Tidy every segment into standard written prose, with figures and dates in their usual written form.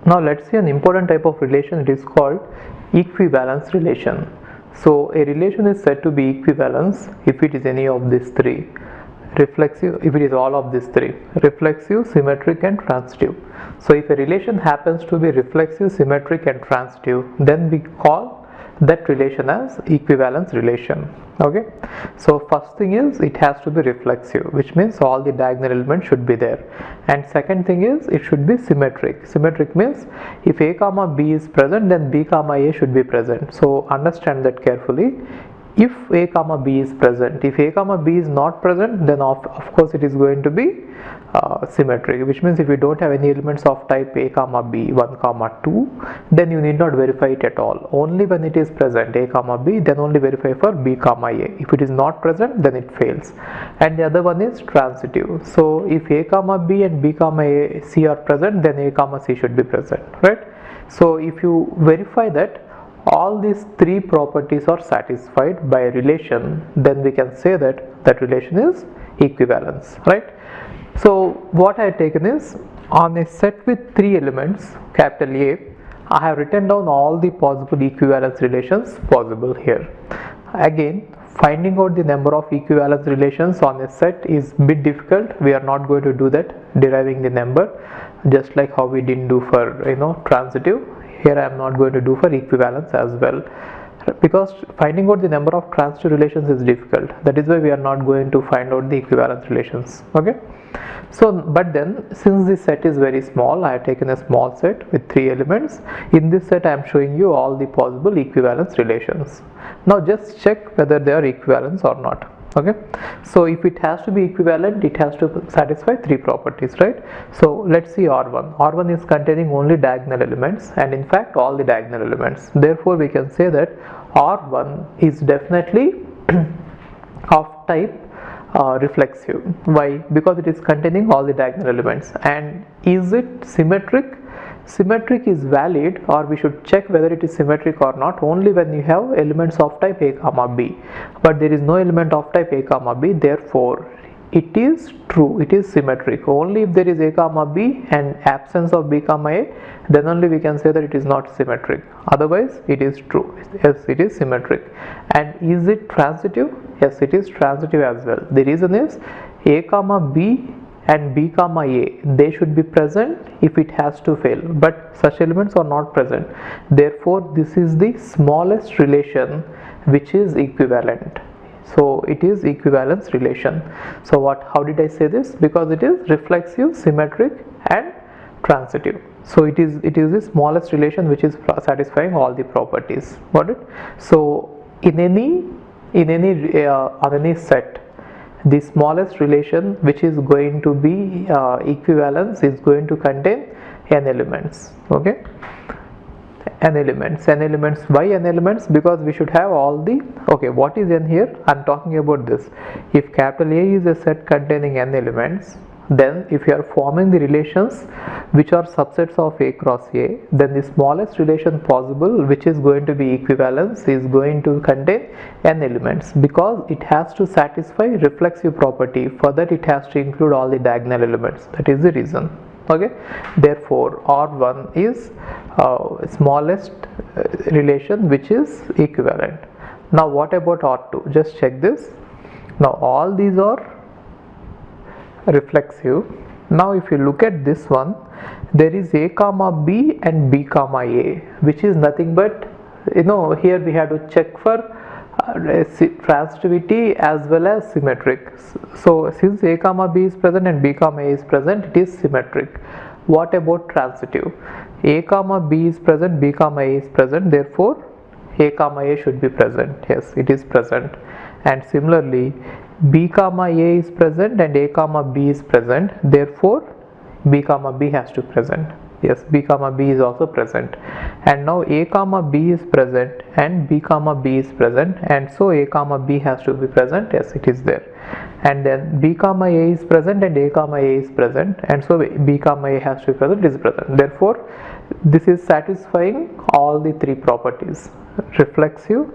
Now let's see an important type of relation. It is called equivalence relation. So a relation is said to be equivalence if it is any of these three. Reflexive if it is all of these three: reflexive, symmetric and transitive. So if a relation happens to be reflexive, symmetric and transitive, then we call that relation as equivalence relation. Okay, so first thing is it has to be reflexive, which means all the diagonal elements should be there, and second thing is it should be symmetric. Symmetric means if a comma b is present, then b comma a should be present. So understand that carefully. If a comma b is present, if a comma b is not present, then of course it is going to be symmetric, which means if you don't have any elements of type a comma b 1 comma 2, then you need not verify it at all. Only when it is present a comma b, then only verify for b comma a. If it is not present, then it fails. And the other one is transitive. So if a comma b and b comma a c are present, then a comma c should be present, right? So if you verify that all these three properties are satisfied by a relation, then we can say that that relation is equivalence, right? So what I have taken is, on a set with three elements, capital A, I have written down all the possible equivalence relations possible here. Again, finding out the number of equivalence relations on a set is a bit difficult. We are not going to do that, deriving the number, just like how we didn't do for transitive. Here I am not going to do for equivalence as well, because finding out the number of transitive relations is difficult. That is why we are not going to find out the equivalence relations. Okay, so but then since this set is very small, I have taken a small set with three elements. In this set I am showing you all the possible equivalence relations. Now just check whether they are equivalent or not. Okay, so if it has to be equivalent, it has to satisfy three properties, right? So let's see R1. R1 is containing only diagonal elements, and in fact all the diagonal elements. Therefore we can say that R1 is definitely of type reflexive. Why? Because it is containing all the diagonal elements. And is it symmetric? Symmetric is valid, or we should check whether it is symmetric or not, only when you have elements of type a comma b, but there is no element of type a comma b. Therefore it is true, it is symmetric. Only if there is a comma b and absence of b comma a, then only we can say that it is not symmetric. Otherwise it is true. Yes, it is symmetric. And is it transitive? Yes, it is transitive as well. The reason is a comma b and b comma a, they should be present if it has to fail, but such elements are not present. Therefore this is the smallest relation which is equivalent. So it is equivalence relation. So how did I say this? Because it is reflexive, symmetric and transitive. So it is the smallest relation which is satisfying all the properties. Got it? So on any set, the smallest relation which is going to be equivalence is going to contain n elements. Okay, n elements. Why n elements? Because we should have all the, okay, what is n here? I am talking about this. If capital A is a set containing n elements, then if you are forming the relations which are subsets of A cross A, then the smallest relation possible which is going to be equivalence is going to contain n elements, because it has to satisfy reflexive property. For that it has to include all the diagonal elements. That is the reason. Okay, therefore R1 is smallest relation which is equivalent. Now what about R2? Just check this. Now all these are reflexive. Now if you look at this one, there is a comma b and b comma a, which is nothing but, here we have to check for transitivity as well as symmetric. So since a comma b is present and b comma a is present, it is symmetric. What about transitive? A comma b is present, b comma a is present, therefore a comma a should be present. Yes, it is present. And similarly b comma a is present and a comma b is present, therefore b comma b has to present. Yes, b comma b is also present. And now a comma b is present and b comma b is present, and so a comma b has to be present. Yes, it is there. And then b comma a is present and a comma a is present, and so b comma a has to be present, is present. Therefore this is satisfying all the three properties: reflexive,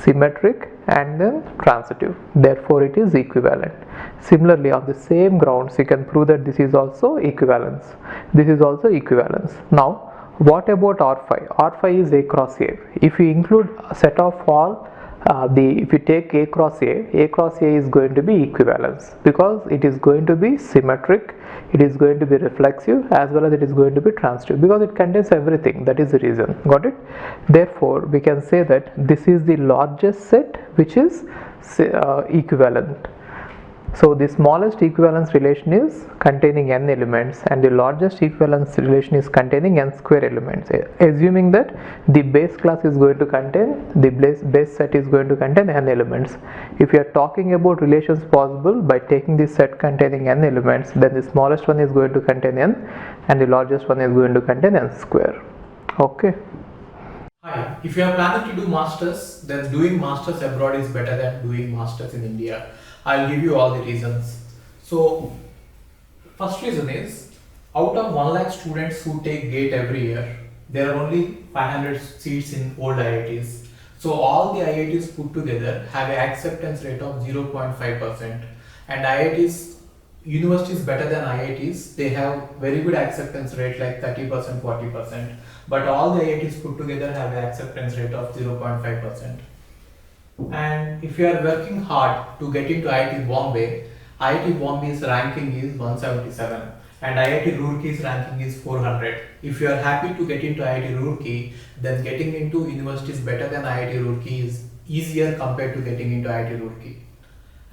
symmetric and then transitive. Therefore it is equivalent. Similarly, on the same grounds you can prove that this is also equivalence. This is also equivalence. Now What about R5? R5 is A cross A. If you include a set of all if you take A cross A is going to be equivalence, because it is going to be symmetric, it is going to be reflexive, as well as it is going to be transitive, because it contains everything. That is the reason. Got it? Therefore, we can say that this is the largest set which is equivalent. So the smallest equivalence relation is containing n elements, and the largest equivalence relation is containing n square elements, assuming that the base class is going to contain, the base set is going to contain n elements. If you are talking about relations possible by taking the set containing n elements, then the smallest one is going to contain n and the largest one is going to contain n square. Okay. Hi, if you are planning to do masters, then doing masters abroad is better than doing masters in India. I'll give you all the reasons. So, first reason is, out of 1 lakh students who take GATE every year, there are only 500 seats in old IITs. So all the IITs put together have an acceptance rate of 0.5%, and IITs, universities better than IITs, they have very good acceptance rate like 30%, 40%, but all the IITs put together have an acceptance rate of 0.5%. And if you are working hard to get into IIT Bombay's ranking is 177 and IIT Roorkey's ranking is 400. If you are happy to get into IIT Roorkey, then getting into universities better than IIT Roorkey is easier compared to getting into IIT Roorkey.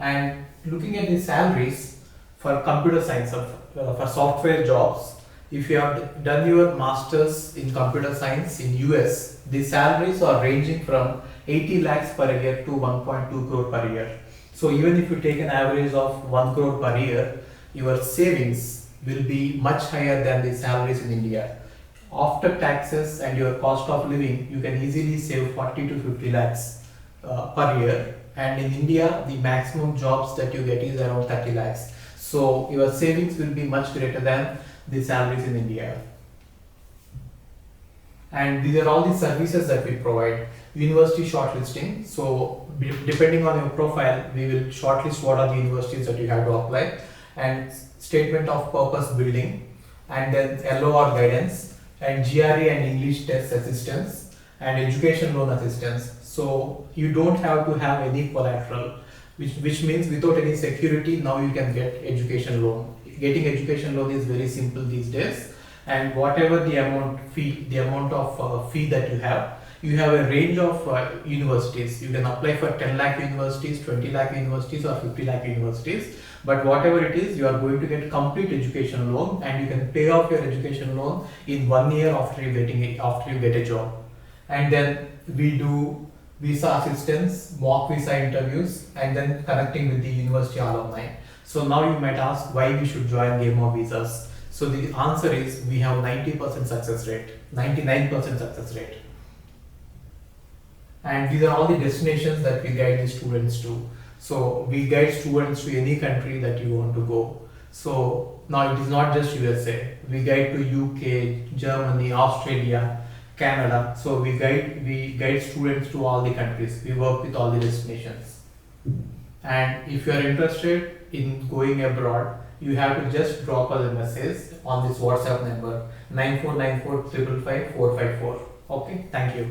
And looking at the salaries for computer science, for software jobs, if you have done your masters in computer science in US, the salaries are ranging from 80 lakhs per year to 1.2 crore per year. So even if you take an average of 1 crore per year, your savings will be much higher than the salaries in India. After taxes and your cost of living, you can easily save 40 to 50 lakhs per year. And in India, the maximum jobs that you get is around 30 lakhs. So your savings will be much greater than the salaries in India. And these are all the services that we provide. University shortlisting. So depending on your profile, we will shortlist what are the universities that you have to apply, and statement of purpose building, and then LOR guidance, and GRE and English test assistance, and education loan assistance. So you don't have to have any collateral, which means without any security, now you can get education loan. Getting education loan is very simple these days, and whatever the amount of fee that you have a range of universities. You can apply for 10 lakh universities, 20 lakh universities, or 50 lakh universities, but whatever it is, you are going to get complete education loan, and you can pay off your education loan in 1 year after you get a job. And then we do visa assistance, mock visa interviews, and then connecting with the university alumni. So now you might ask why we should join Game of Visas. So the answer is, we have 90% success rate, 99% success rate. And these are all the destinations that we guide the students to. So we guide students to any country that you want to go. So now it is not just USA. We guide to UK, Germany, Australia, Canada. So we guide students to all the countries. We work with all the destinations. And if you are interested in going abroad, you have to just drop us a message on this WhatsApp number 9494 555 454. Okay, thank you.